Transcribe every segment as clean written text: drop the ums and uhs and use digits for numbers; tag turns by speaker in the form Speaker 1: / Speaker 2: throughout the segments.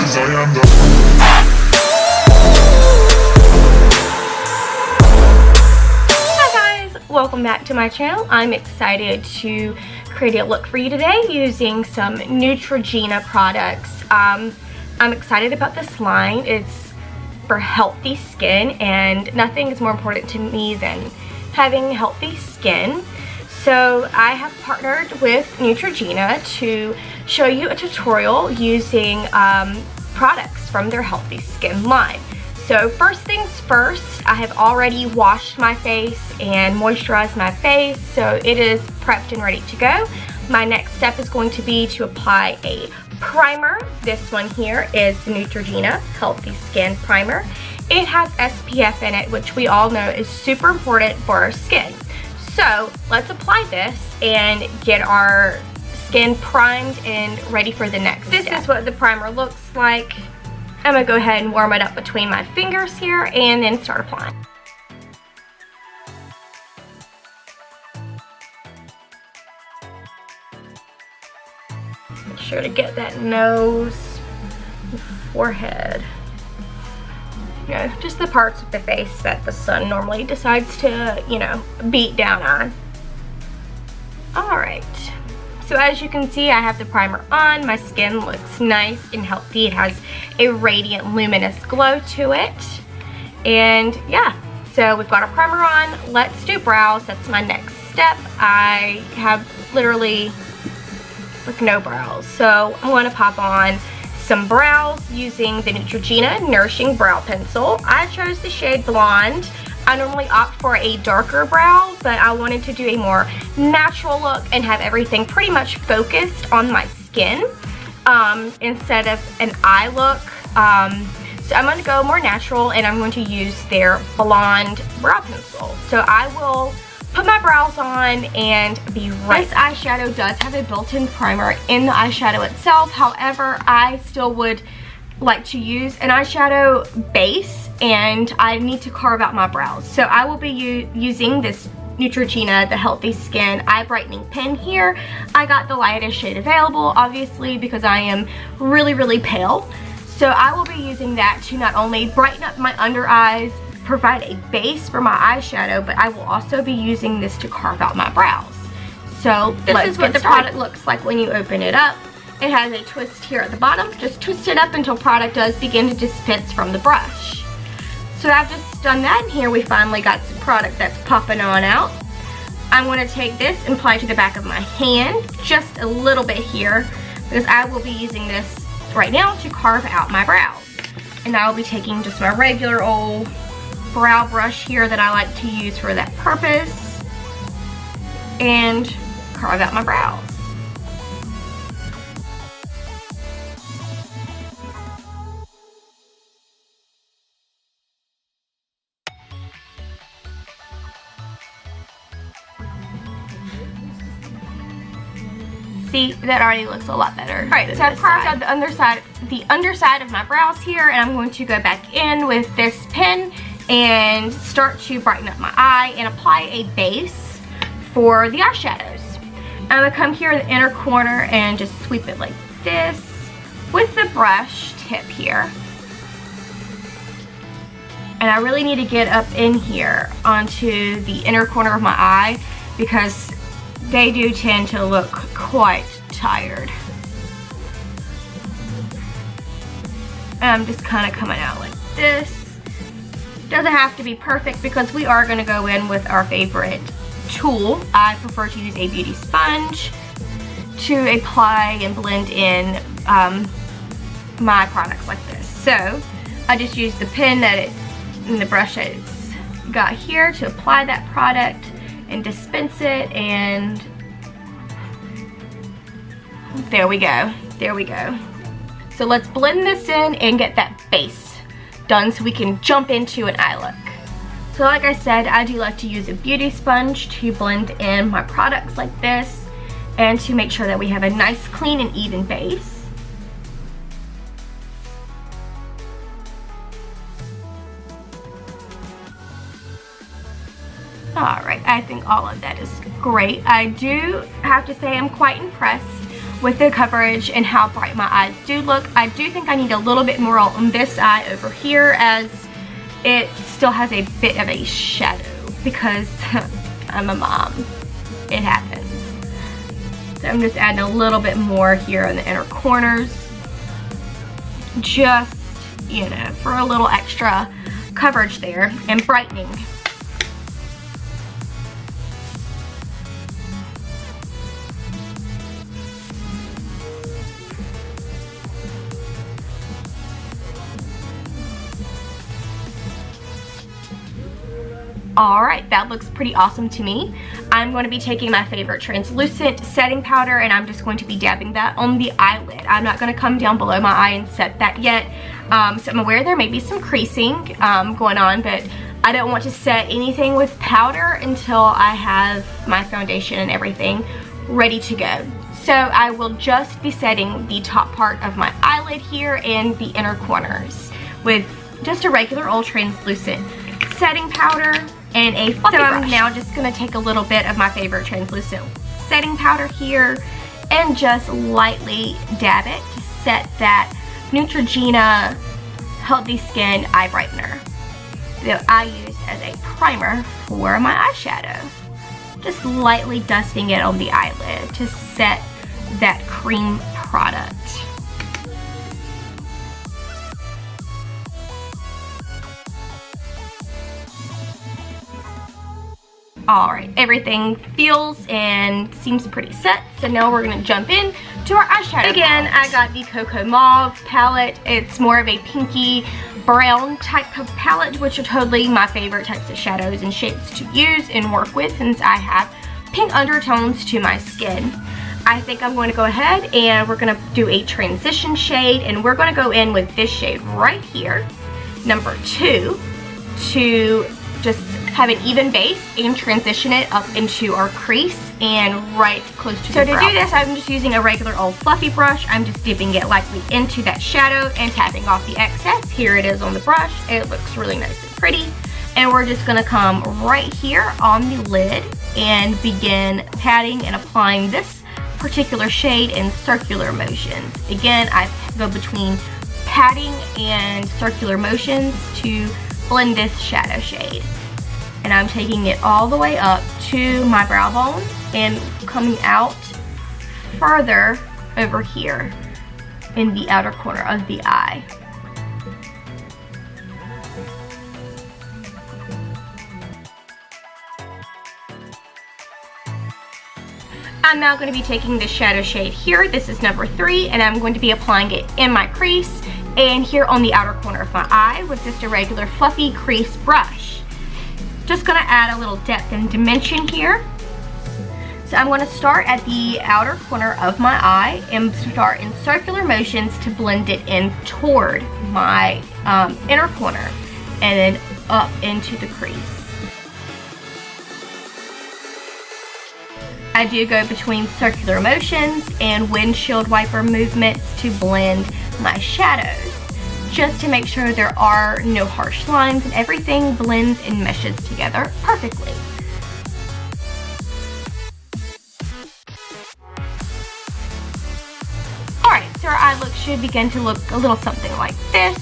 Speaker 1: 'cause I am the
Speaker 2: Welcome back to my channel. I'm excited to create a look for you today using some Neutrogena products. I'm excited about this line. It's for healthy skin, and nothing is more important to me than having healthy skin. So I have partnered with Neutrogena to show you a tutorial using products from their healthy skin line. So first things first, I have already washed my face and moisturized my face, so it is prepped and ready to go. My next step is going to be to apply a primer. This one here is the Neutrogena Healthy Skin Primer. It has SPF in it, which we all know is super important for our skin. So let's apply this and get our skin primed and ready for the next step. This is what the primer looks like. I'm going to go ahead and warm it up between my fingers here and then start applying. Make sure to get that nose, forehead. You know, just the parts of the face that the sun normally decides to, you know, beat down on. Alright. So as you can see, I have the primer on. My skin looks nice and healthy. It has a radiant, luminous glow to it. And yeah, so we've got our primer on. Let's do brows. That's my next step. I have literally like no brows. So I'm going to pop on some brows using the Neutrogena Nourishing Brow Pencil. I chose the shade Blonde. I normally opt for a darker brow, but I wanted to do a more natural look and have everything pretty much focused on my skin instead of an eye look. So I'm going to go more natural, and I'm going to use their Blonde brow pencil. So I will put my brows on and be right. This eyeshadow does have a built-in primer in the eyeshadow itself. However, I still would like to use an eyeshadow base, and I need to carve out my brows. So I will be using this Neutrogena, the Healthy Skin Eye Brightening Pen here. I got the lightest shade available, obviously, because I am really, really pale. So I will be using that to not only brighten up my under eyes, provide a base for my eyeshadow, but I will also be using this to carve out my brows. So this is what the product looks like when you open it up. It has a twist here at the bottom. Just twist it up until product does begin to dispense from the brush. So I've just done that, and here we finally got some product that's popping on out. I'm going to take this and apply it to the back of my hand, just a little bit here, because I will be using this right now to carve out my brows. And I will be taking just my regular old brow brush here that I like to use for that purpose and carve out my brows. See, that already looks a lot better. Alright, so I've carved out the underside of my brows here, and I'm going to go back in with this pen and start to brighten up my eye and apply a base for the eyeshadows. I'm going to come here in the inner corner and just sweep it like this with the brush tip here. And I really need to get up in here onto the inner corner of my eye, because they do tend to look quite tired. And I'm just kind of coming out like this. Doesn't have to be perfect, because we are going to go in with our favorite tool. I prefer to use a beauty sponge to apply and blend in my products like this. So I just use the pen and the brush that it's got here to apply that product and dispense it, and there we go. There we go. So let's blend this in and get that base done so we can jump into an eye look. So like I said, I do like to use a beauty sponge to blend in my products like this and to make sure that we have a nice, clean, and even base. Alright, I think all of that is great. I do have to say I'm quite impressed with the coverage and how bright my eyes do look. I do think I need a little bit more on this eye over here, as it still has a bit of a shadow because I'm a mom. It happens. So I'm just adding a little bit more here in the inner corners, just, you know, for a little extra coverage there and brightening. Alright, that looks pretty awesome to me. I'm going to be taking my favorite translucent setting powder and I'm just going to be dabbing that on the eyelid. I'm not going to come down below my eye and set that yet. So I'm aware there may be some creasing going on, but I don't want to set anything with powder until I have my foundation and everything ready to go. So I will just be setting the top part of my eyelid here and the inner corners with just a regular old translucent setting powder and a fluffy brush. I'm now just going to take a little bit of my favorite translucent setting powder here and just lightly dab it to set that Neutrogena Healthy Skin Eye Brightener that I use as a primer for my eyeshadow. Just lightly dusting it on the eyelid to set that cream product. Alright, everything feels and seems pretty set, so now we're going to jump in to our eyeshadow Again, palette. I got the Cocoa Mauve palette. It's more of a pinky brown type of palette, which are totally my favorite types of shadows and shapes to use and work with since I have pink undertones to my skin. I think I'm going to go ahead and we're going to do a transition shade, and we're going to go in with this shade right here, number 2, to just have an even base and transition it up into our crease and right close to the brow. So to do this, I'm just using a regular old fluffy brush. I'm just dipping it lightly into that shadow and tapping off the excess. Here it is on the brush. It looks really nice and pretty. And we're just going to come right here on the lid and begin patting and applying this particular shade in circular motions. Again, I go between patting and circular motions to blend this shadow shade. And I'm taking it all the way up to my brow bone and coming out further over here in the outer corner of the eye. I'm now going to be taking this shadow shade here. This is number 3, and I'm going to be applying it in my crease and here on the outer corner of my eye with just a regular fluffy crease brush. Just going to add a little depth and dimension here. So I'm going to start at the outer corner of my eye and start in circular motions to blend it in toward my inner corner and then up into the crease. I do go between circular motions and windshield wiper movements to blend my shadows, just to make sure there are no harsh lines and everything blends and meshes together perfectly. Alright, so our eye look should begin to look a little something like this.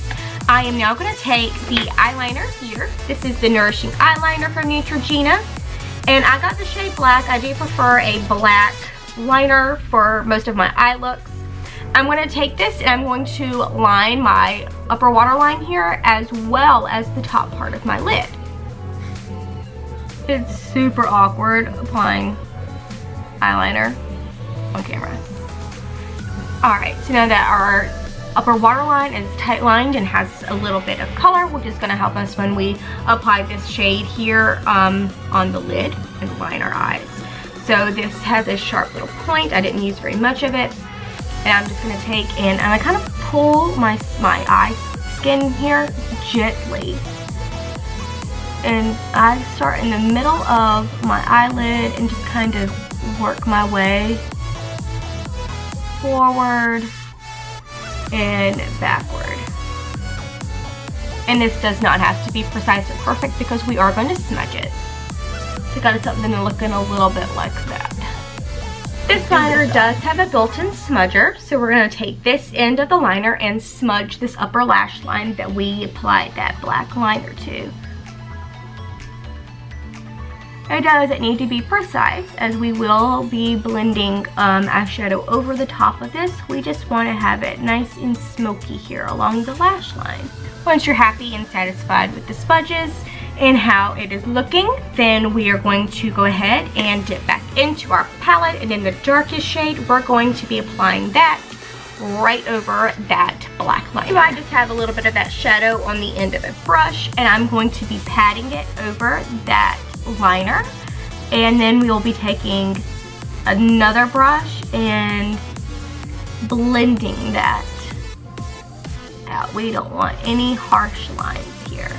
Speaker 2: I am now going to take the eyeliner here. This is the Nourishing Eyeliner from Neutrogena. And I got the shade black. I do prefer a black liner for most of my eye looks. I'm going to take this and I'm going to line my upper waterline here as well as the top part of my lid. It's super awkward applying eyeliner on camera. Alright, so now that our upper waterline is tight lined and has a little bit of color, which is going to help us when we apply this shade here on the lid and line our eyes. So this has a sharp little point. I didn't use very much of it. And I'm just going to take and I kind of pull my eye skin here gently. And I start in the middle of my eyelid and just kind of work my way forward and backward. And this does not have to be precise and perfect because we are going to smudge it. So got something looking a little bit like that. This liner does have a built-in smudger, so we're going to take this end of the liner and smudge this upper lash line that we applied that black liner to. It doesn't need to be precise, as we will be blending eyeshadow over the top of this. We just want to have it nice and smoky here along the lash line. Once you're happy and satisfied with the smudges and how it is looking, then we are going to go ahead and dip back into our palette, and in the darkest shade, we're going to be applying that right over that black line. So I just have a little bit of that shadow on the end of the brush, and I'm going to be patting it over that liner, and then we will be taking another brush and blending that out. We don't want any harsh lines here.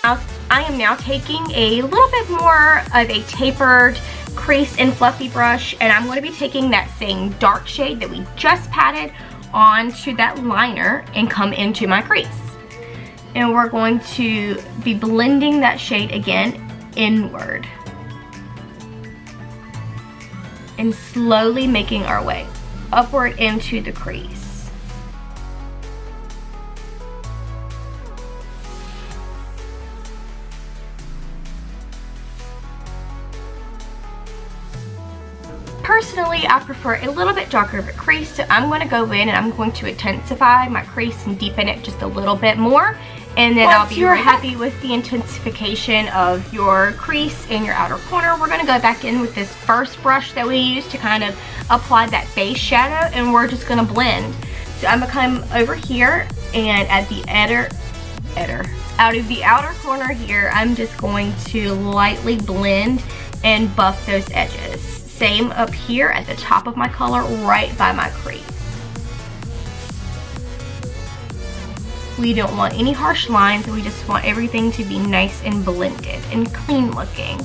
Speaker 2: Now, I am now taking a little bit more of a tapered crease and fluffy brush, and I'm going to be taking that same dark shade that we just patted onto that liner and come into my crease. And we're going to be blending that shade again inward and slowly making our way upward into the crease. Personally, I prefer a little bit darker of a crease, so I'm going to go in and I'm going to intensify my crease and deepen it just a little bit more, and then I'll be happy with the intensification of your crease in your outer corner. We're going to go back in with this first brush that we used to kind of apply that base shadow, and we're just going to blend. So I'm going to come over here, and at the out of the outer corner here, I'm just going to lightly blend and buff those edges. Same up here at the top of my color, right by my crease. We don't want any harsh lines, we just want everything to be nice and blended and clean looking.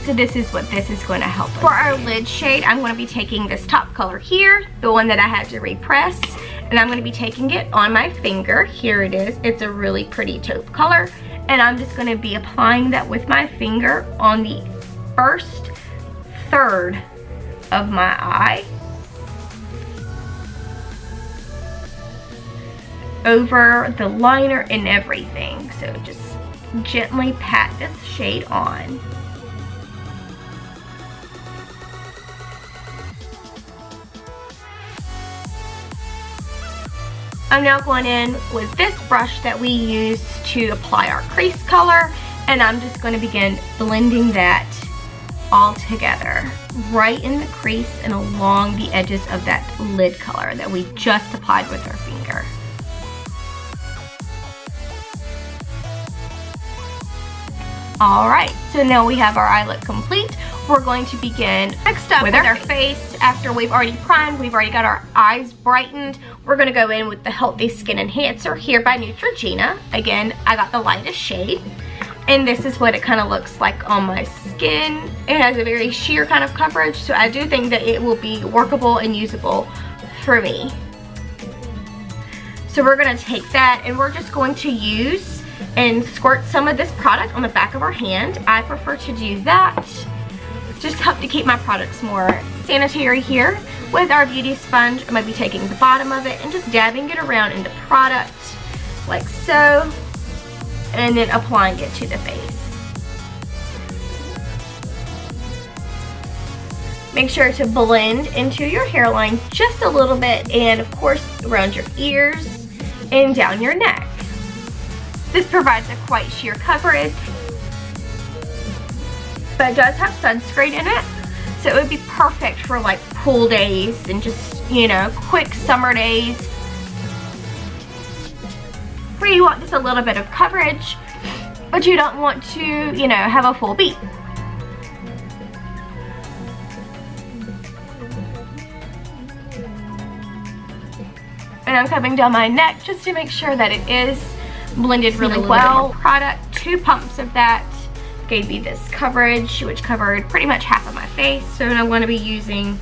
Speaker 2: So this is what this is going to help us. For our lid shade, I'm going to be taking this top color here, the one that I had to repress, and I'm going to be taking it on my finger. Here it is. It's a really pretty taupe color, and I'm just going to be applying that with my finger on the first third of my eye, over the liner and everything. So just gently pat this shade on. I'm now going in with this brush that we used to apply our crease color, and I'm just going to begin blending that all together right in the crease and along the edges of that lid color that we just applied with our finger. Alright, so now we have our eye look complete. We're going to begin next up with our face. After we've already primed, we've already got our eyes brightened, we're going to go in with the Healthy Skin Enhancer here by Neutrogena. Again, I got the lightest shade. And this is what it kind of looks like on my skin. It has a very sheer kind of coverage, so I do think that it will be workable and usable for me. So we're going to take that and we're just going to use and squirt some of this product on the back of our hand. I prefer to do that. Just help to keep my products more sanitary here. With our beauty sponge, I'm going to be taking the bottom of it and just dabbing it around in the product like so, and then applying it to the face. Make sure to blend into your hairline just a little bit, and of course around your ears and down your neck. This provides a quite sheer coverage, but it does have sunscreen in it, so it would be perfect for like pool days and just, you know, quick summer days where you want just a little bit of coverage, but you don't want to, you know, have a full beat. And I'm coming down my neck just to make sure that it is blended really well. Product, 2 pumps of that gave me this coverage, which covered pretty much half of my face. So I'm going to be using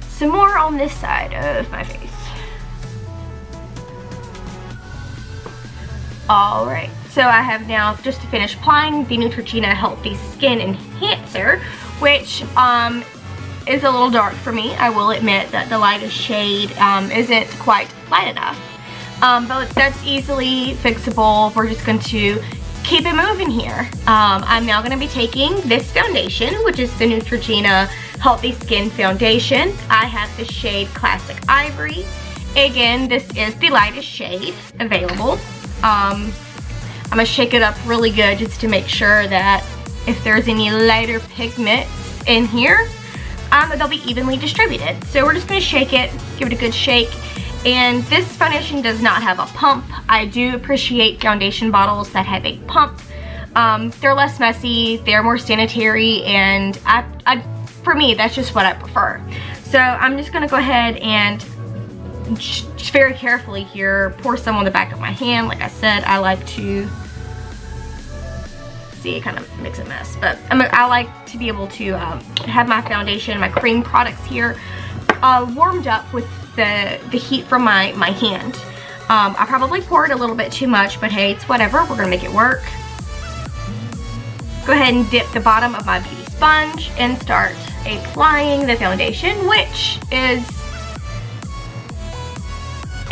Speaker 2: some more on this side of my face. Alright, So I have now just to finish applying the Neutrogena Healthy Skin Enhancer, which is a little dark for me. I will admit that the lightest shade isn't quite light enough. But that's easily fixable. We're just going to keep it moving here. I'm now going to be taking this foundation, which is the Neutrogena Healthy Skin Foundation. I have the shade Classic Ivory. Again, this is the lightest shade available. I'm going to shake it up really good just to make sure that if there's any lighter pigments in here, they'll be evenly distributed. So we're just going to shake it, give it a good shake. And this foundation does not have a pump. I do appreciate foundation bottles that have a pump. They're less messy, they're more sanitary, and for me, that's just what I prefer. So I'm just gonna go ahead and just very carefully here pour some on the back of my hand. Like I said, I like to, see, it kind of makes a mess, but I like to be able to have my foundation, my cream products here warmed up with the heat from my hand. I probably poured a little bit too much, but hey, it's whatever. We're gonna make it work. Go ahead and dip the bottom of my beauty sponge and start applying the foundation, which is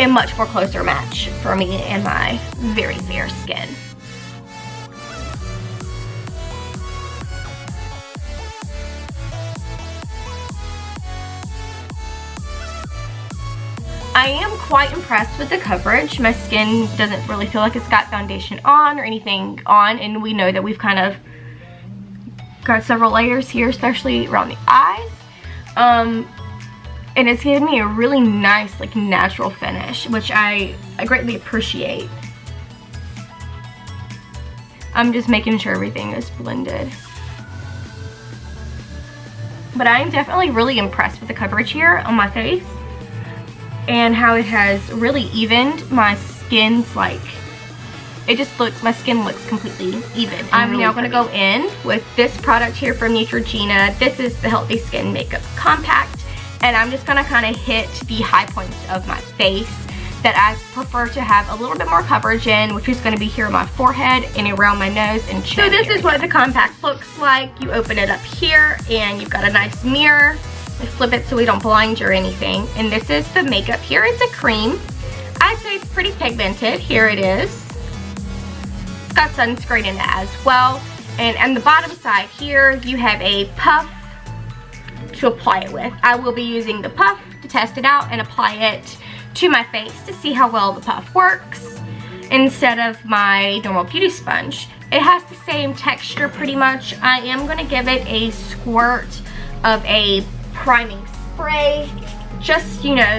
Speaker 2: a much more closer match for me and my very fair skin. I am quite impressed with the coverage. My skin doesn't really feel like it's got foundation on or anything on, and we know that we've kind of got several layers here, especially around the eyes. And it's given me a really nice, like, natural finish, which I greatly appreciate. I'm just making sure everything is blended. But I'm definitely really impressed with the coverage here on my face and how it has really evened my skin's, like, it just looks, my skin looks completely even. I'm really now going to go in with this product here from Neutrogena. This is the Healthy Skin Makeup Compact, and I'm just going to kind of hit the high points of my face that I prefer to have a little bit more coverage in, which is going to be here on my forehead and around my nose and chin. So this is what the compact looks like. You open it up here and you've got a nice mirror. I flip it so we don't blind you or anything. And this is the makeup here. It's a cream. I'd say it's pretty pigmented. Here it is. It's got sunscreen in it as well. And on the bottom side here, you have a puff to apply it with. I will be using the puff to test it out and apply it to my face to see how well the puff works instead of my normal beauty sponge. It has the same texture pretty much. I am going to give it a squirt of a priming spray, just, you know,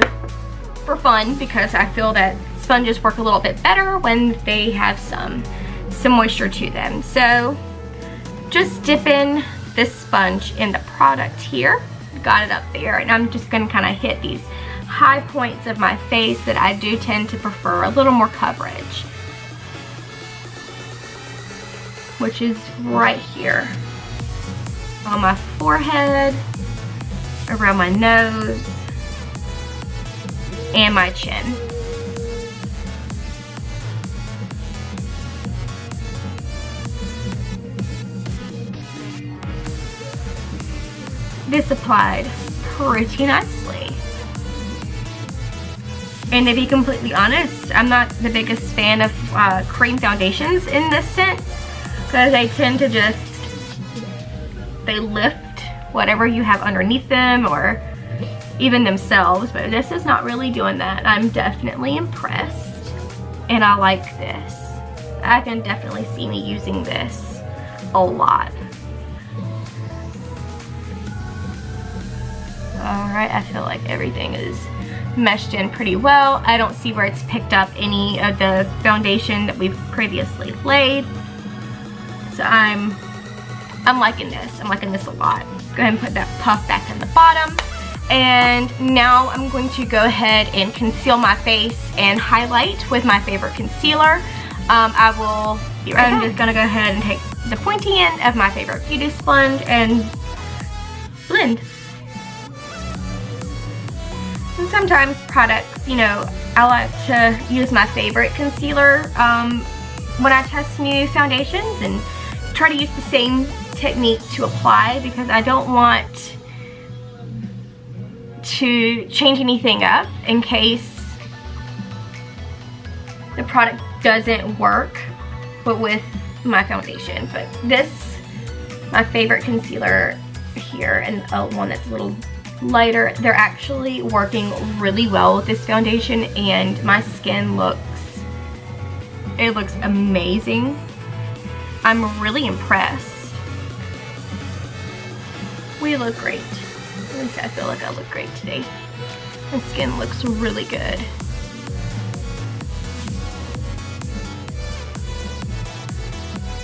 Speaker 2: for fun, because I feel that sponges work a little bit better when they have some moisture to them. So just dipping this sponge in the product here, got it up there, and I'm just going to kind of hit these high points of my face that I do tend to prefer a little more coverage, which is right here on my forehead, around my nose, and my chin. This applied pretty nicely. And to be completely honest, I'm not the biggest fan of cream foundations in this sense, because they tend to just, they lift whatever you have underneath them or even themselves, but this is not really doing that. I'm definitely impressed, and I like this. I can definitely see me using this a lot. Alright, I feel like everything is meshed in pretty well. I don't see where it's picked up any of the foundation that we've previously laid. So I'm liking this. I'm liking this a lot. Go ahead and put that puff back in the bottom. And now I'm going to go ahead and conceal my face and highlight with my favorite concealer. I'm just going to go ahead and take the pointy end of my favorite beauty sponge and blend. And sometimes products, you know, I like to use my favorite concealer when I test new foundations and try to use the same technique to apply, because I don't want to change anything up in case the product doesn't work but with my foundation. But this, my favorite concealer here, and one that's a little lighter, they're actually working really well with this foundation, and my skin looks amazing. I'm really impressed. We look great. At least I feel like I look great today. My skin looks really good.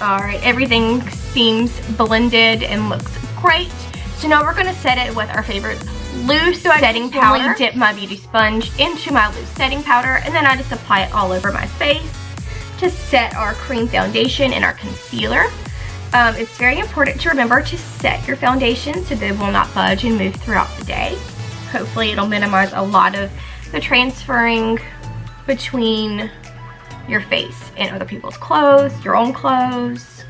Speaker 2: Alright, everything seems blended and looks great. So now we're going to set it with our favorite loose setting powder. I dip my beauty sponge into my loose setting powder, and then I just apply it all over my face to set our cream foundation and our concealer. It's very important to remember to set your foundation so they will not budge and move throughout the day. Hopefully it'll minimize a lot of the transferring between your face and other people's clothes, your own clothes,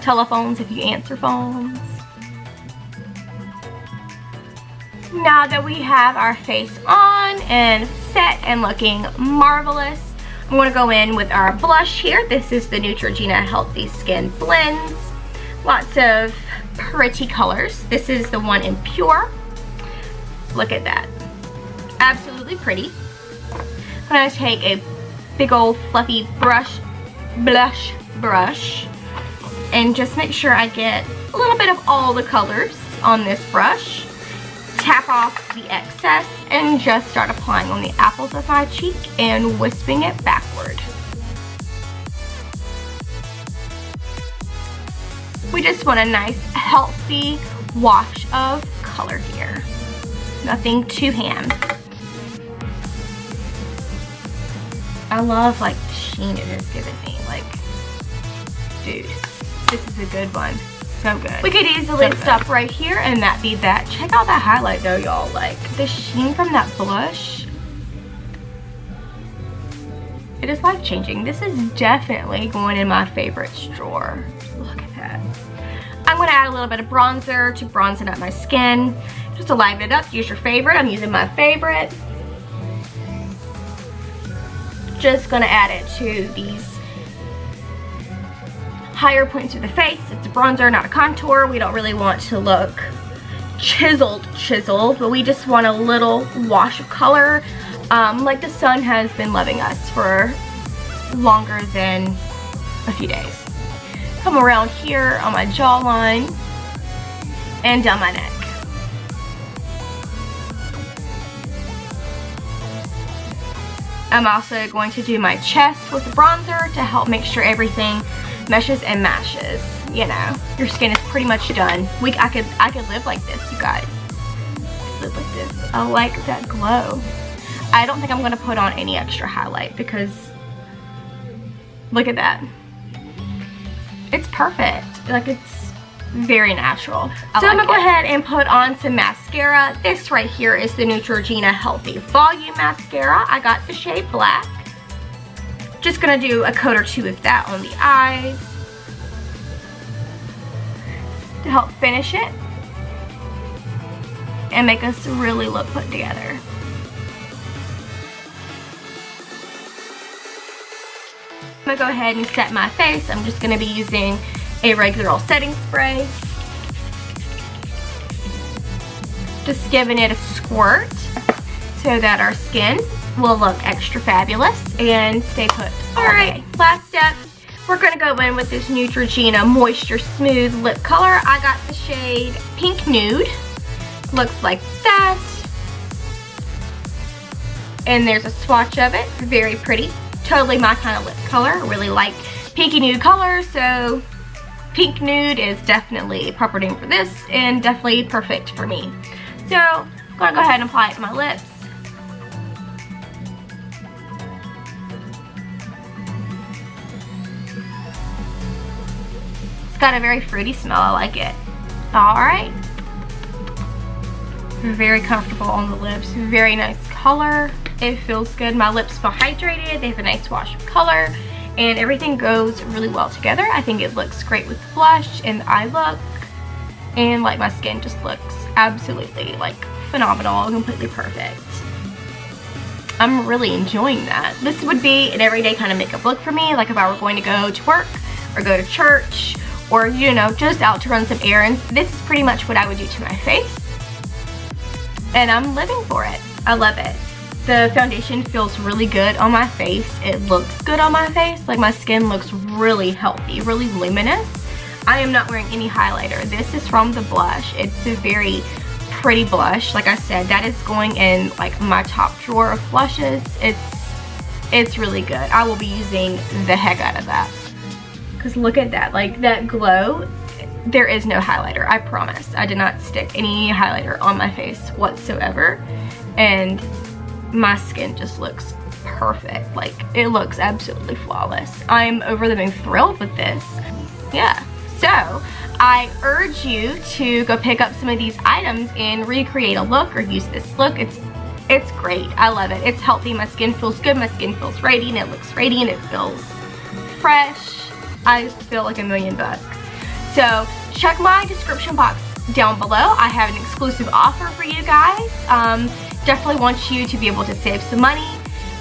Speaker 2: telephones if you answer phones. Now that we have our face on and set and looking marvelous, I'm going to go in with our blush here. This is the Neutrogena Healthy Skin Blends. Lots of pretty colors. This is the one in Pure. Look at that. Absolutely pretty. I'm going to take a big old fluffy blush brush and just make sure I get a little bit of all the colors on this brush. Tap off the excess and just start applying on the apples of my cheek and wisping it backward. We just want a nice healthy wash of color here. Nothing too ham. I love like the sheen it has given me. Like, dude, this is a good one. So good. We could easily stop right here and that be that. Check out that highlight though, y'all. Like, the sheen from that blush, it is life-changing. This is definitely going in my favorites drawer. Look at that. I'm going to add a little bit of bronzer to bronzen up my skin. Just to liven it up, use your favorite. I'm using my favorite. Just going to add it to these higher points of the face. It's a bronzer, not a contour. We don't really want to look chiseled, but we just want a little wash of color, like the sun has been loving us for longer than a few days. Come around here on my jawline and down my neck. I'm also going to do my chest with the bronzer to help make sure everything meshes and matches. You know, your skin is pretty much done. I could live like this, you guys. Live like this. I like that glow. I don't think I'm gonna put on any extra highlight because look at that. It's perfect. Like, it's very natural. So I'm gonna go ahead and put on some mascara. This right here is the Neutrogena Healthy Volume Mascara. I got the shade Black. Just gonna do a coat or two of that on the eyes to help finish it and make us really look put together. I'm gonna go ahead and set my face. I'm just gonna be using a regular old setting spray. Just giving it a squirt so that our skin will look extra fabulous and stay put. Alright, last step. We're going to go in with this Neutrogena Moisture Smooth Lip Color. I got the shade Pink Nude. Looks like that. And there's a swatch of it. Very pretty. Totally my kind of lip color. I really like pinky nude color, so Pink Nude is definitely a proper name for this and definitely perfect for me. So I'm going to go ahead and apply it to my lips. Got a very fruity smell. I like it. Alright. Very comfortable on the lips. Very nice color. It feels good. My lips feel hydrated. They have a nice wash of color. and everything goes really well together. I think it looks great with blush and the eye look, and like my skin just looks absolutely like phenomenal, completely perfect. I'm really enjoying that. This would be an everyday kind of makeup look for me, like if I were going to go to work or go to church or, you know, just out to run some errands. This is pretty much what I would do to my face, and I'm living for it. I love it. The foundation feels really good on my face. It looks good on my face. Like my skin looks really healthy, really luminous. I am not wearing any highlighter. This is from the blush. It's a very pretty blush. Like I said, that is going in like my top drawer of blushes. It's really good. I will be using the heck out of that. Because look at that, like that glow. There is no highlighter, I promise. I did not stick any highlighter on my face whatsoever, and my skin just looks perfect. Like, it looks absolutely flawless. I'm over the moon thrilled with this. Yeah, so I urge you to go pick up some of these items and recreate a look or use this look. It's great. I love it. It's healthy. My skin feels good. My skin feels radiant. It looks radiant. It feels fresh. I feel like $1,000,000. So check my description box down below. I have an exclusive offer for you guys. Definitely want you to be able to save some money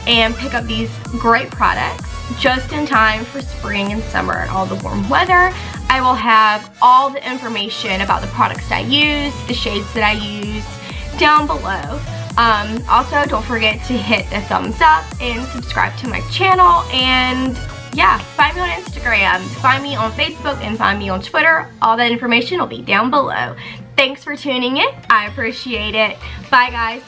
Speaker 2: and pick up these great products just in time for spring and summer and all the warm weather. I will have all the information about the products I use, the shades that I use down below. Also, don't forget to hit the thumbs up and subscribe to my channel, and yeah, find me on Instagram, find me on Facebook, and find me on Twitter. All that information will be down below. Thanks for tuning in. I appreciate it. Bye, guys.